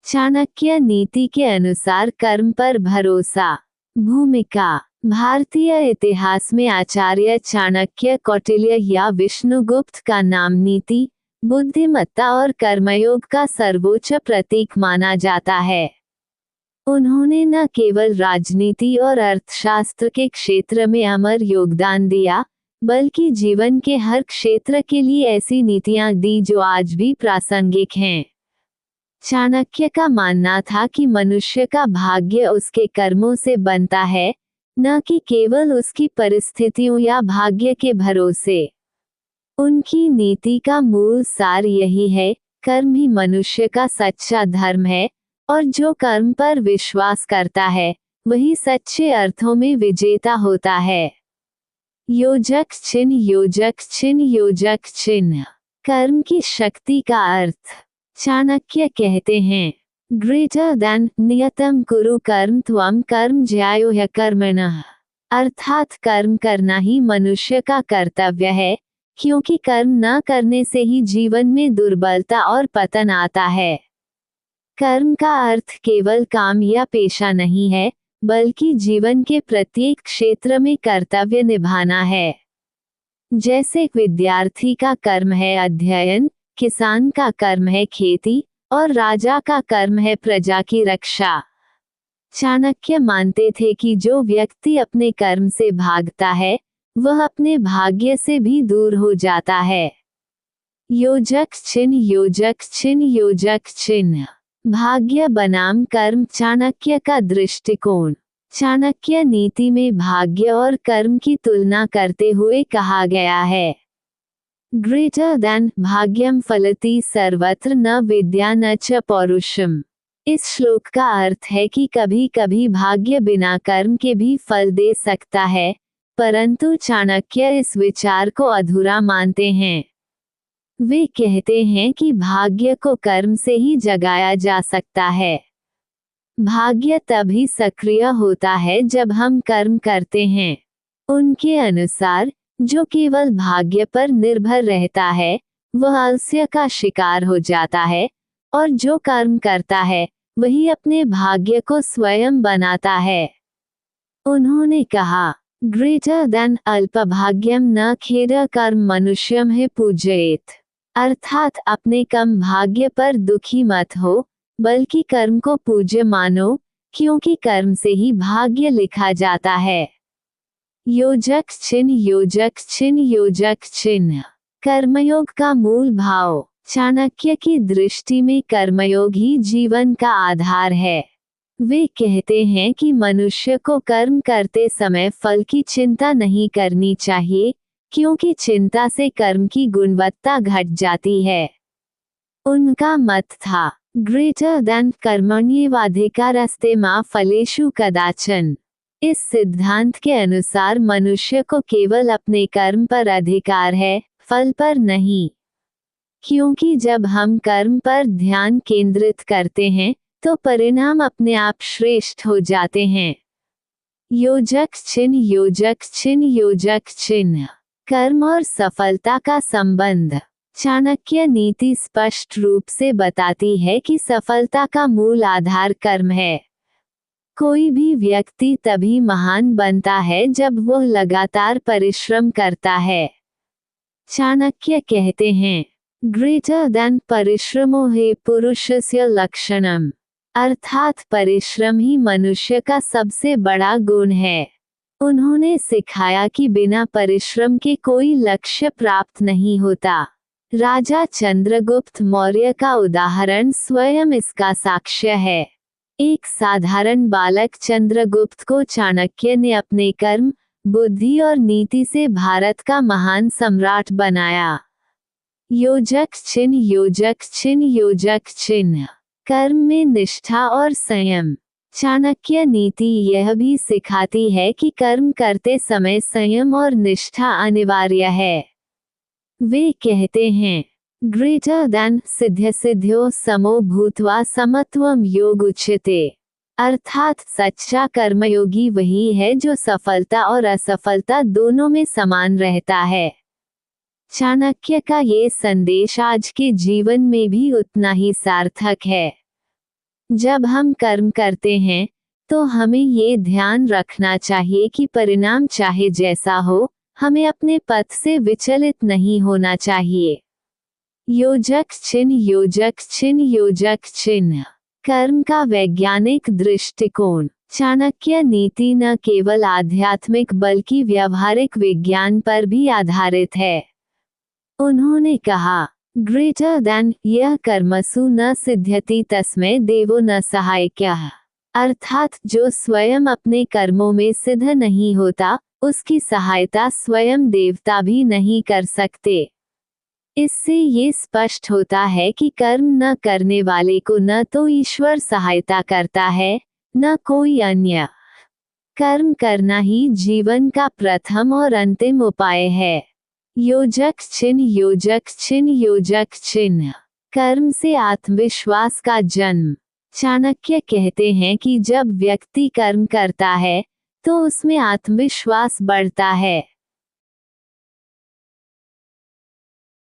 चाणक्य नीति के अनुसार कर्म पर भरोसा। भूमिका। भारतीय इतिहास में आचार्य चाणक्य, कौटिल्य या विष्णुगुप्त का नाम नीति, बुद्धिमत्ता और कर्मयोग का सर्वोच्च प्रतीक माना जाता है। उन्होंने न केवल राजनीति और अर्थशास्त्र के क्षेत्र में अमर योगदान दिया, बल्कि जीवन के हर क्षेत्र के लिए ऐसी नीतियां दी जो आज भी प्रासंगिक हैं। चाणक्य का मानना था कि मनुष्य का भाग्य उसके कर्मों से बनता है, न कि केवल उसकी परिस्थितियों या भाग्य के भरोसे। उनकी नीति का मूल सार यही है, कर्म ही मनुष्य का सच्चा धर्म है, और जो कर्म पर विश्वास करता है वही सच्चे अर्थों में विजेता होता है। योजक चिन्ह, योजक चिन्ह, योजक चिन्ह। कर्म की शक्ति का अर्थ। चाणक्य कहते हैं, ग्रेटर देन नियतम कुरु कर्म त्वम कर्म ज्यायो ह्यकर्मणः। अर्थात कर्म करना ही मनुष्य का कर्तव्य है, क्योंकि कर्म न करने से ही जीवन में दुर्बलता और पतन आता है। कर्म का अर्थ केवल काम या पेशा नहीं है, बल्कि जीवन के प्रत्येक क्षेत्र में कर्तव्य निभाना है। जैसे विद्यार्थी का कर्म है अध्ययन, किसान का कर्म है खेती, और राजा का कर्म है प्रजा की रक्षा। चाणक्य मानते थे कि जो व्यक्ति अपने कर्म से भागता है वह अपने भाग्य से भी दूर हो जाता है। योजक चिन्ह, योजक चिन्ह, योजक चिन्ह। भाग्य बनाम कर्म। चाणक्य का दृष्टिकोण। चाणक्य नीति में भाग्य और कर्म की तुलना करते हुए कहा गया है, ग्रेटर देन भाग्यम फलति सर्वत्र न विद्या न च पौरुषम। इस श्लोक का अर्थ है कि कभी कभी भाग्य बिना कर्म के भी फल दे सकता है, परंतु चाणक्य इस विचार को अधूरा मानते हैं। वे कहते हैं कि भाग्य को कर्म से ही जगाया जा सकता है। भाग्य तभी सक्रिय होता है जब हम कर्म करते हैं। उनके अनुसार जो केवल भाग्य पर निर्भर रहता है वह आलस्य का शिकार हो जाता है, और जो कर्म करता है वही अपने भाग्य को स्वयं बनाता है। उन्होंने कहा, ग्रेटर देन अल्पभाग्यम न खेद कर्म मनुष्यम है पूजयेत। अर्थात अपने कम भाग्य पर दुखी मत हो, बल्कि कर्म को पूज्य मानो, क्योंकि कर्म से ही भाग्य लिखा जाता है। योजक चिन्ह, योजक चिन्ह, योजक चिन्ह। कर्मयोग का मूल भाव। चाणक्य की दृष्टि में कर्मयोग ही जीवन का आधार है। वे कहते हैं कि मनुष्य को कर्म करते समय फल की चिंता नहीं करनी चाहिए, क्योंकि चिंता से कर्म की गुणवत्ता घट जाती है। उनका मत था, ग्रेटर देन कर्मण्येवाधिकारस्ते मा फलेषु कदाचन। इस सिद्धांत के अनुसार मनुष्य को केवल अपने कर्म पर अधिकार है, फल पर नहीं। क्योंकि जब हम कर्म पर ध्यान केंद्रित करते हैं तो परिणाम अपने आप श्रेष्ठ हो जाते हैं। योजक चिन्ह, योजक चिन्ह, योजक चिन्ह। कर्म और सफलता का संबंध। चाणक्य नीति स्पष्ट रूप से बताती है कि सफलता का मूल आधार कर्म है। कोई भी व्यक्ति तभी महान बनता है जब वह लगातार परिश्रम करता है। चाणक्य कहते हैं, ग्रेटर देन परिश्रमो हे पुरुषस्य लक्षणम। अर्थात परिश्रम ही मनुष्य का सबसे बड़ा गुण है। उन्होंने सिखाया कि बिना परिश्रम के कोई लक्ष्य प्राप्त नहीं होता। राजा चंद्रगुप्त मौर्य का उदाहरण स्वयं इसका साक्ष्य है। एक साधारण बालक चंद्रगुप्त को चाणक्य ने अपने कर्म, बुद्धि और नीति से भारत का महान सम्राट बनाया। योजक चिन्ह, योजक चिन्ह, योजक चिन्ह। कर्म में निष्ठा और संयम। चाणक्य नीति यह भी सिखाती है कि कर्म करते समय संयम और निष्ठा अनिवार्य है। वे कहते हैं, ग्रेटर देन सिद्ध्य सिद्ध्यो समो भूत्वा समत्वम योग उच्यते। अर्थात सच्चा कर्मयोगी वही है जो सफलता और असफलता दोनों में समान रहता है। चाणक्य का ये संदेश आज के जीवन में भी उतना ही सार्थक है। जब हम कर्म करते हैं तो हमें ये ध्यान रखना चाहिए कि परिणाम चाहे जैसा हो, हमें अपने पथ से विचलित नहीं होना चाहिए। योजक चिन्ह योजक चिन्ह योजक चिन्ह। कर्म का वैज्ञानिक दृष्टिकोण। चाणक्य नीति न केवल आध्यात्मिक बल्कि व्यावहारिक विज्ञान पर भी आधारित है। उन्होंने कहा, ग्रेटर देन यह कर्मसु न सिद्ध्यति तस्मै देवो न सहायकः। अर्थात जो स्वयं अपने कर्मों में सिद्ध नहीं होता, उसकी सहायता स्वयं देवता भी नहीं कर सकते। इससे ये स्पष्ट होता है कि कर्म न करने वाले को न तो ईश्वर सहायता करता है, न कोई अन्य। कर्म करना ही जीवन का प्रथम और अंतिम उपाय है। योजक चिन्ह योजक चिन्ह योजक चिन्ह। कर्म से आत्मविश्वास का जन्म। चाणक्य कहते हैं कि जब व्यक्ति कर्म करता है तो उसमें आत्मविश्वास बढ़ता है।